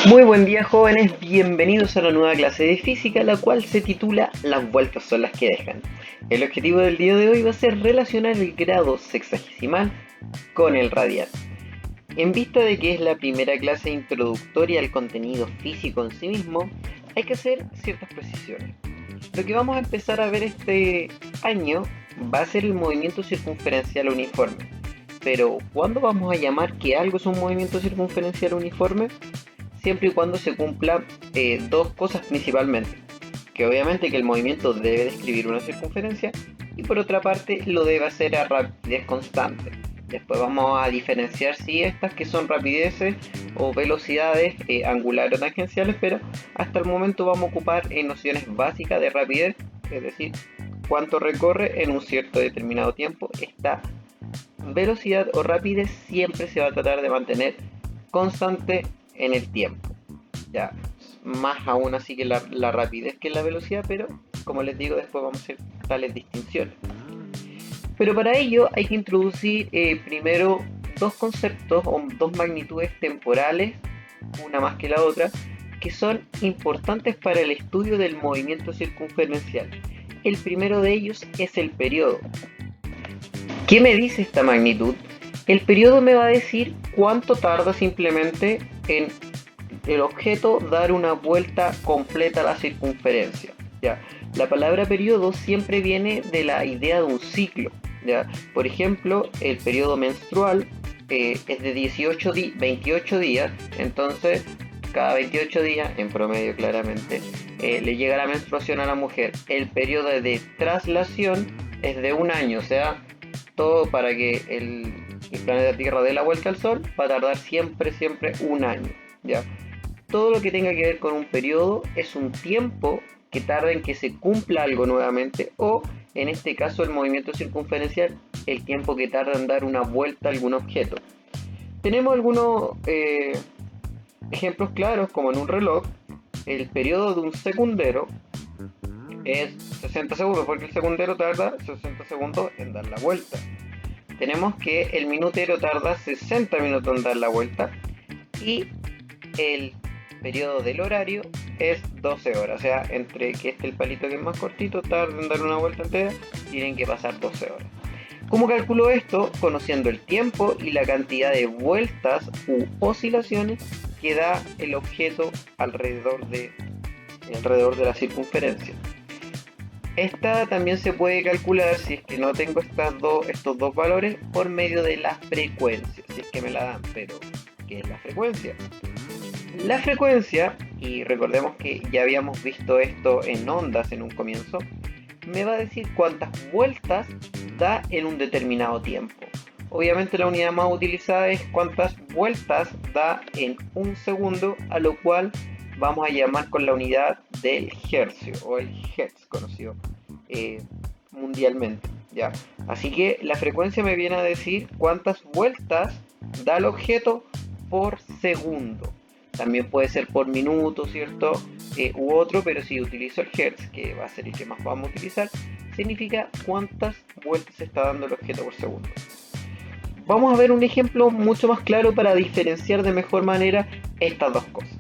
Muy buen día, jóvenes, bienvenidos a una nueva clase de física, la cual se titula Las vueltas son las que dejan. El objetivo del día de hoy va a ser relacionar el grado sexagesimal con el radial. En vista de que es la primera clase introductoria al contenido físico en sí mismo, hay que hacer ciertas precisiones. Lo que vamos a empezar a ver este año va a ser el movimiento circunferencial uniforme. Pero, ¿cuándo vamos a llamar que algo es un movimiento circunferencial uniforme? Siempre y cuando se cumplan dos cosas principalmente. Que obviamente que el movimiento debe describir una circunferencia y por otra parte lo debe hacer a rapidez constante. Después vamos a diferenciar si estas que son rapideces o velocidades angulares o tangenciales, pero hasta el momento vamos a ocupar nociones básicas de rapidez, es decir, cuánto recorre en un cierto determinado tiempo. Esta velocidad o rapidez siempre se va a tratar de mantener constante en el tiempo. Ya, más aún así que la rapidez que la velocidad, pero como les digo, después vamos a hacer tales distinciones. Pero para ello hay que introducir primero dos conceptos o dos magnitudes temporales, una más que la otra, que son importantes para el estudio del movimiento circunferencial. El primero de ellos es el periodo. ¿Qué me dice esta magnitud? El periodo me va a decir cuánto tarda simplemente en el objeto dar una vuelta completa a la circunferencia. ¿Ya? La palabra periodo siempre viene de la idea de un ciclo. ¿Ya? Por ejemplo, el periodo menstrual es de 28 días, entonces cada 28 días, en promedio claramente, le llega la menstruación a la mujer. El periodo de traslación es de un año, o sea, todo para que el planeta Tierra dé la vuelta al Sol va a tardar siempre un año. ¿Ya? Todo lo que tenga que ver con un periodo es un tiempo que tarda en que se cumpla algo nuevamente, o en este caso el movimiento circunferencial, el tiempo que tarda en dar una vuelta a algún objeto. Tenemos algunos ejemplos claros, como en un reloj. El periodo de un segundero es 60 segundos, porque el segundero tarda 60 segundos en dar la vuelta. Tenemos que el minutero tarda 60 minutos en dar la vuelta y el periodo del horario es 12 horas, o sea, entre que el palito que es más cortito tarda en dar una vuelta entera, tienen que pasar 12 horas. ¿Cómo calculo esto? Conociendo el tiempo y la cantidad de vueltas u oscilaciones que da el objeto alrededor de la circunferencia. Esta también se puede calcular, si es que no tengo estos dos valores, por medio de la frecuencia, si es que me la dan. Pero, ¿qué es la frecuencia? La frecuencia, y recordemos que ya habíamos visto esto en ondas en un comienzo, me va a decir cuántas vueltas da en un determinado tiempo. Obviamente la unidad más utilizada es cuántas vueltas da en un segundo, a lo cual vamos a llamar con la unidad del hercio o el hertz conocido mundialmente. ¿Ya? Así que la frecuencia me viene a decir cuántas vueltas da el objeto por segundo. También puede ser por minuto, ¿cierto? U otro, pero si utilizo el hertz, que va a ser el que más vamos a utilizar, significa cuántas vueltas está dando el objeto por segundo. Vamos a ver un ejemplo mucho más claro para diferenciar de mejor manera estas dos cosas.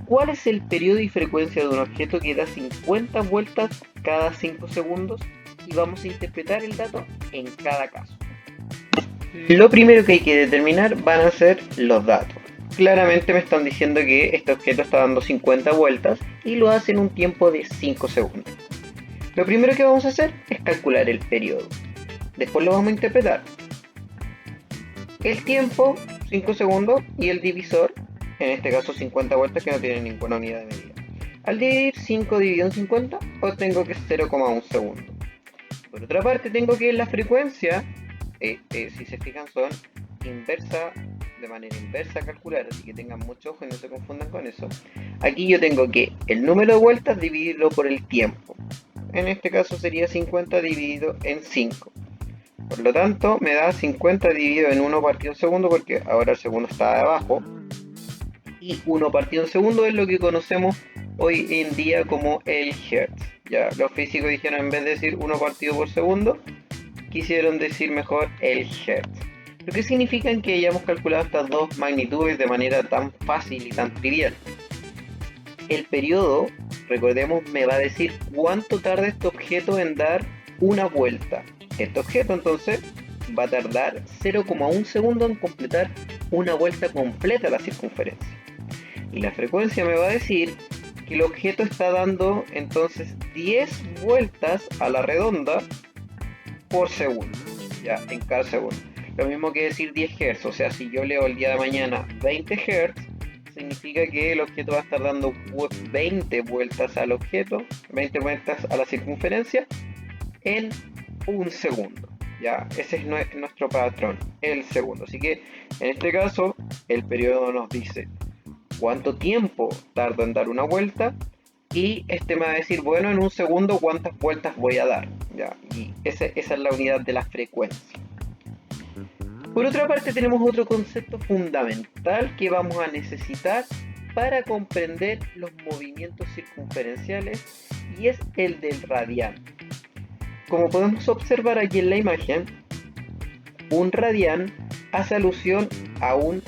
¿Cuál es el periodo y frecuencia de un objeto que da 50 vueltas cada 5 segundos? Y vamos a interpretar el dato en cada caso. Lo primero que hay que determinar van a ser los datos. Claramente me están diciendo que este objeto está dando 50 vueltas y lo hace en un tiempo de 5 segundos. Lo primero que vamos a hacer es calcular el periodo. Después lo vamos a interpretar. El tiempo, 5 segundos, y el divisor, en este caso 50 vueltas, que no tiene ninguna unidad de medida. Al dividir 5 dividido en 50, obtengo que es 0,1 segundo. Por otra parte, tengo que la frecuencia, si se fijan, son de manera inversa a calcular, así que tengan mucho ojo y no se confundan con eso. Aquí yo tengo que el número de vueltas dividirlo por el tiempo. En este caso sería 50 dividido en 5. Por lo tanto, me da 50 dividido en 1 partido en segundo, porque ahora el segundo está abajo. Y 1 partido en segundo es lo que conocemos hoy en día como el hertz. Ya, los físicos dijeron, en vez de decir 1 partido por segundo, quisieron decir mejor el hertz. lo que significa que hayamos calculado estas dos magnitudes de manera tan fácil y tan trivial. El periodo, recordemos, me va a decir cuánto tarda este objeto en dar una vuelta. Este objeto entonces va a tardar 0,1 segundo en completar una vuelta completa a la circunferencia. Y la frecuencia me va a decir que el objeto está dando entonces 10 vueltas a la redonda por segundo, ya, en cada segundo. Lo mismo que decir 10 Hz, o sea, si yo leo el día de mañana 20 Hz, significa que el objeto va a estar dando 20 vueltas al objeto, 20 vueltas a la circunferencia en un segundo. Ya, ese es nuestro patrón, el segundo. Así que en este caso, el periodo nos dice cuánto tiempo tarda en dar una vuelta y este me va a decir, bueno, en un segundo cuántas vueltas voy a dar. Ya, y esa es la unidad de la frecuencia. Por otra parte, tenemos otro concepto fundamental que vamos a necesitar para comprender los movimientos circunferenciales y es el del radián. Como podemos observar aquí en la imagen, un radián hace alusión a un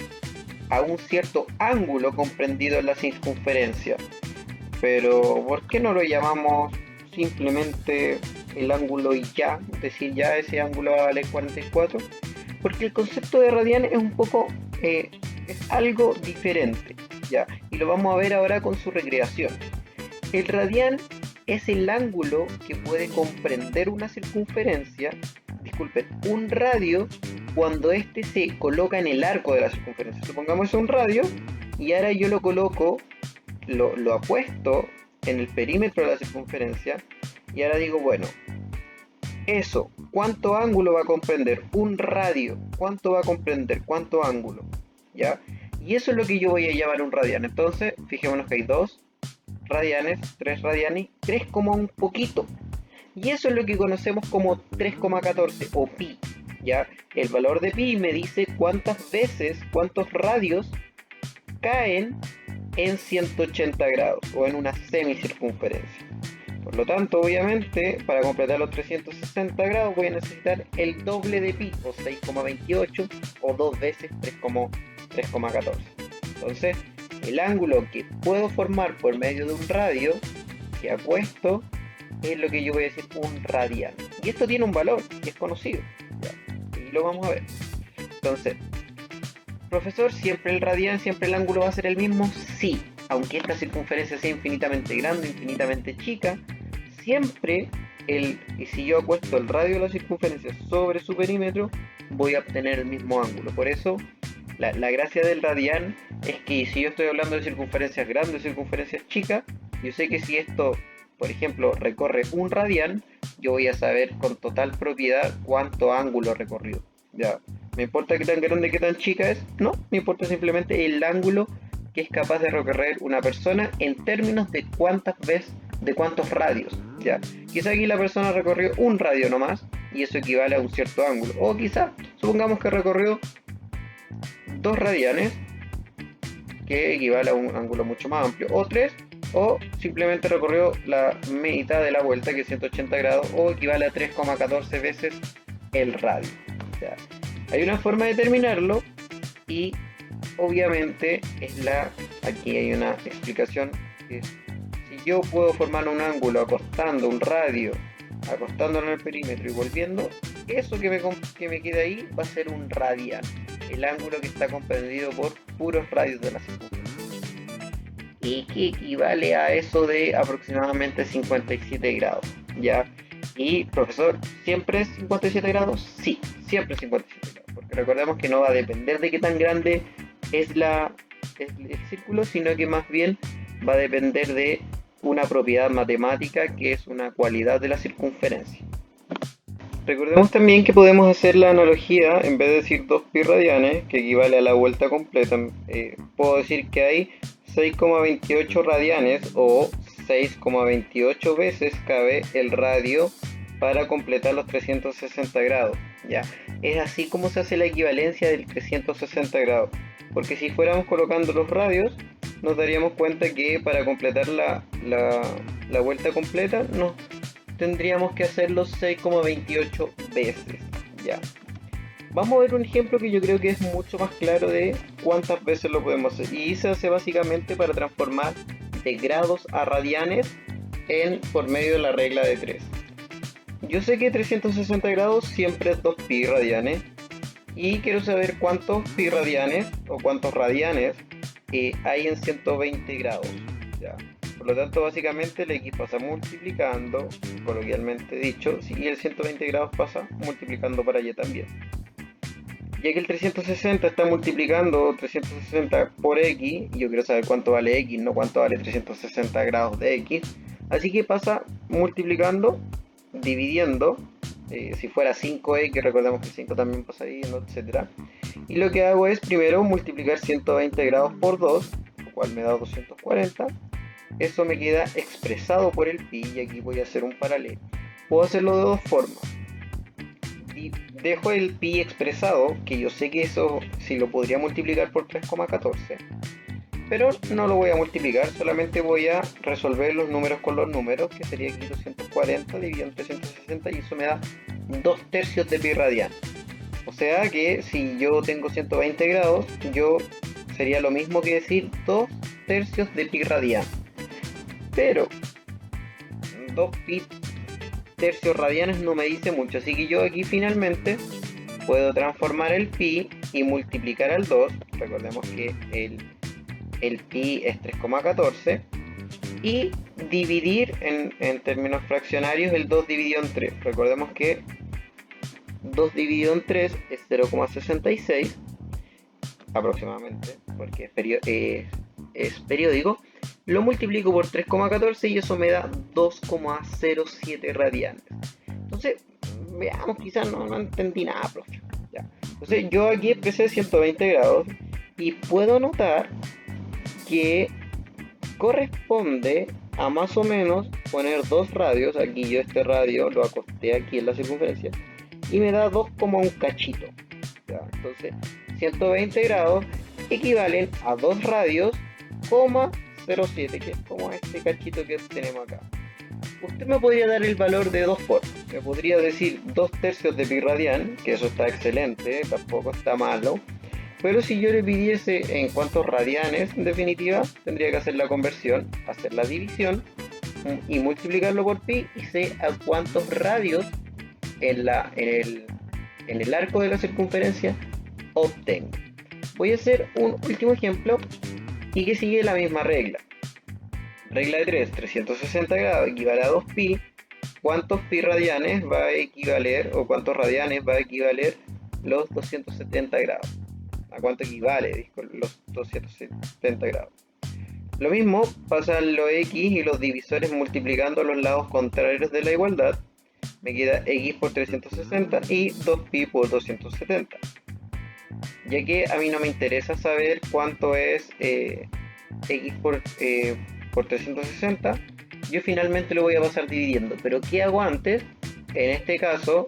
cierto ángulo comprendido en la circunferencia. Pero ¿por qué no lo llamamos simplemente el ángulo y ya? Es decir, ya ese ángulo vale 44. Porque el concepto de radián es un poco, es algo diferente, ¿ya? Y lo vamos a ver ahora con su recreación. El radián es el ángulo que puede comprender una circunferencia, disculpen, un radio, cuando este se coloca en el arco de la circunferencia. Supongamos un radio, y ahora yo lo coloco, lo apuesto en el perímetro de la circunferencia, y ahora digo, bueno, eso, ¿cuánto ángulo va a comprender? Un radio, ¿cuánto va a comprender? ¿Cuánto ángulo? ¿Ya? Y eso es lo que yo voy a llamar un radián. Entonces, fijémonos que hay 2 radianes, 3 radianes, 3, un poquito. Y eso es lo que conocemos como 3,14 o pi. ¿Ya? El valor de pi me dice cuántas veces, cuántos radios caen en 180 grados o en una semicircunferencia. Por lo tanto, obviamente, para completar los 360 grados voy a necesitar el doble de pi, o 6,28, o 2 veces 3,14. Entonces, el ángulo que puedo formar por medio de un radio que apuesto es lo que yo voy a decir un radián. Y esto tiene un valor que es conocido. ¿Ya? Y lo vamos a ver. Entonces, profesor, ¿siempre el radián, siempre el ángulo va a ser el mismo? Sí. Aunque esta circunferencia sea infinitamente grande, infinitamente chica, siempre y si yo apuesto el radio de la circunferencia sobre su perímetro, voy a obtener el mismo ángulo. Por eso, la gracia del radián es que si yo estoy hablando de circunferencias grandes, circunferencias chicas, yo sé que si esto, por ejemplo, recorre un radián, yo voy a saber con total propiedad cuánto ángulo recorrido. ¿Ya? ¿Me importa qué tan grande, qué tan chica es? No, me importa simplemente el ángulo que es capaz de recorrer una persona en términos de cuántas veces, de cuántos radios, ¿ya? Quizá aquí la persona recorrió un radio nomás y eso equivale a un cierto ángulo, o quizá supongamos que recorrió 2 radianes que equivale a un ángulo mucho más amplio, o 3, o simplemente recorrió la mitad de la vuelta, que es 180 grados, o equivale a 3,14 veces el radio, ¿ya? Hay una forma de determinarlo y obviamente aquí hay una explicación que es, si yo puedo formar un ángulo acostando un radio, acostándolo en el perímetro y volviendo, eso que me queda ahí va a ser un radián, el ángulo que está comprendido por puros radios de la circunferencia y que equivale a eso de aproximadamente 57 grados, ¿ya? Y profesor, ¿siempre es 57 grados? Sí, siempre es 57 grados, porque recordemos que no va a depender de qué tan grande es el círculo, sino que más bien va a depender de una propiedad matemática que es una cualidad de la circunferencia. Recordemos también que podemos hacer la analogía, en vez de decir 2 pi radianes, que equivale a la vuelta completa, puedo decir que hay 6,28 radianes o 6,28 veces cabe el radio para completar los 360 grados. ¿Ya? Es así como se hace la equivalencia del 360 grados. Porque si fuéramos colocando los radios, nos daríamos cuenta que para completar la vuelta completa, tendríamos que hacerlo 6,28 veces. ¿Ya? Vamos a ver un ejemplo que yo creo que es mucho más claro de cuántas veces lo podemos hacer. Y se hace básicamente para transformar de grados a radianes por medio de la regla de 3. Yo sé que 360 grados siempre es 2pi radianes. Y quiero saber cuántos pi radianes o cuántos radianes hay en 120 grados. ¿Ya? Por lo tanto, básicamente el x pasa multiplicando, coloquialmente dicho, y el 120 grados pasa multiplicando para allá también. Ya que el 360 está multiplicando 360 por x, y yo quiero saber cuánto vale x, no cuánto vale 360 grados de x, así que pasa multiplicando, dividiendo, si fuera 5x, recordemos que 5 también pasa ahí, etc. Y lo que hago es primero multiplicar 120 grados por 2, lo cual me da 240. Eso me queda expresado por el pi, y aquí voy a hacer un paralelo. Puedo hacerlo de dos formas. Y dejo el pi expresado, que yo sé que eso sí lo podría multiplicar por 3,14, pero no lo voy a multiplicar, solamente voy a resolver los números con los números, que sería aquí 240 dividido en 360, y eso me da 2 tercios de pi radiano. O sea que si yo tengo 120 grados, yo sería lo mismo que decir 2 tercios de pi radiano. Pero 2 pi tercios radianes no me dice mucho, así que yo aquí finalmente puedo transformar el pi y multiplicar al 2. Recordemos que el pi es 3,14, y dividir en términos fraccionarios el 2 dividido en 3. Recordemos que 2 dividido en 3 es 0,66 aproximadamente, porque es periódico. Lo multiplico por 3,14 y eso me da 2,07 radianes. Entonces, veamos, quizás no entendí nada, profe. Ya. Entonces, yo aquí expresé 120 grados y puedo notar que corresponde a más o menos poner dos radios. Aquí yo este radio lo acosté aquí en la circunferencia y me da 2, un cachito. ¿Ya? Entonces 120 grados equivalen a 2 radios, 0,07, que es como este cachito que tenemos acá. Usted me podría dar el valor de dos formas. Me podría decir 2 tercios de pi radian, que eso está excelente, tampoco está malo. Pero si yo le pidiese en cuántos radianes, en definitiva, tendría que hacer la conversión, hacer la división y multiplicarlo por pi, y sé a cuántos radios en el arco de la circunferencia obtengo. Voy a hacer un último ejemplo y que sigue la misma regla. Regla de 3, 360 grados equivale a 2pi. ¿Cuántos pi radianes va a equivaler, o cuántos radianes va a equivaler los 270 grados? ¿A cuánto equivale los 270 grados? Lo mismo pasa en los x y los divisores multiplicando los lados contrarios de la igualdad. Me queda x por 360 y 2pi por 270. Ya que a mí no me interesa saber cuánto es x por 360, yo finalmente lo voy a pasar dividiendo. Pero ¿qué hago antes? En este caso,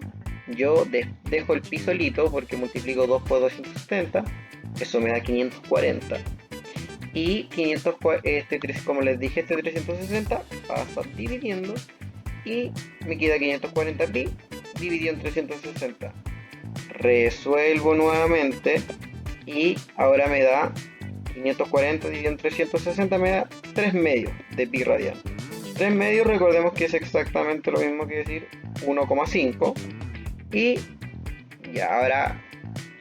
yo dejo el pi solito porque multiplico 2 por 270, eso me da 540. Y 500, como les dije, este 360 pasa dividiendo y me queda 540 pi dividido en 360. Resuelvo nuevamente y ahora me da 540 dividido en 360, me da 3 medios de pi radian. 3 medios, recordemos que es exactamente lo mismo que decir 1,5. Y ya ahora,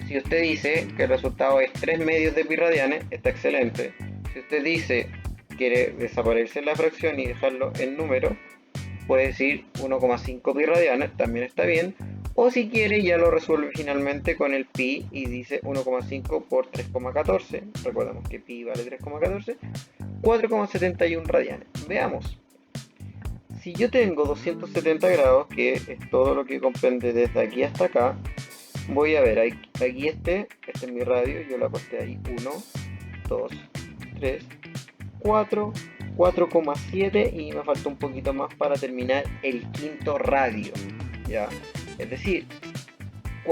si usted dice que el resultado es 3 medios de pi radianes, está excelente. Si usted dice quiere desaparecer la fracción y dejarlo en número, puede decir 1,5 pi radianes, también está bien. O si quiere, ya lo resuelve finalmente con el pi y dice 1,5 por 3,14. Recordemos que pi vale 3,14. 4,71 radianes. Veamos. Si yo tengo 270 grados, que es todo lo que comprende desde aquí hasta acá, voy a ver, aquí este es mi radio, yo lo acosté ahí, 1, 2, 3, 4, 4,7 y me falta un poquito más para terminar el quinto radio, ¿ya? Es decir,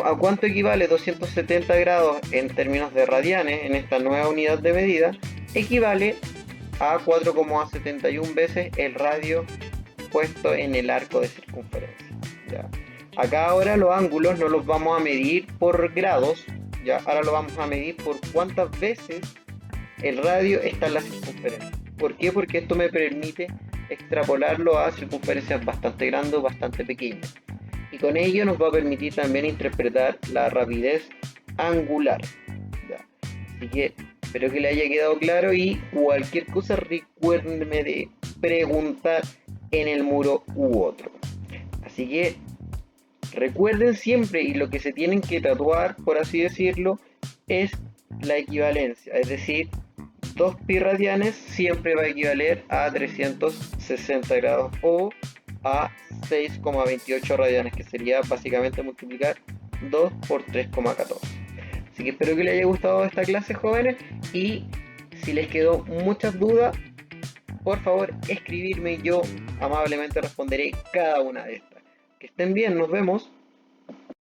¿a cuánto equivale 270 grados en términos de radianes en esta nueva unidad de medida? Equivale a 4,71 veces el radio puesto en el arco de circunferencia, ¿ya? Acá ahora los ángulos no los vamos a medir por grados, ya ahora lo vamos a medir por cuántas veces el radio está en la circunferencia. ¿Por qué? Porque esto me permite extrapolarlo a circunferencias bastante grandes o bastante pequeñas. Y con ello nos va a permitir también interpretar la rapidez angular. ¿Ya? Así que espero que le haya quedado claro y cualquier cosa recuérdenme de preguntar en el muro u otro. Así que recuerden siempre, y lo que se tienen que tatuar, por así decirlo, es la equivalencia. Es decir, 2 pi radianes siempre va a equivaler a 360 grados o a 6,28 radianes, que sería básicamente multiplicar 2 por 3,14. Así que espero que les haya gustado esta clase, jóvenes, y si les quedó muchas dudas, por favor escribirme y yo amablemente responderé cada una de estas. Que estén bien, nos vemos.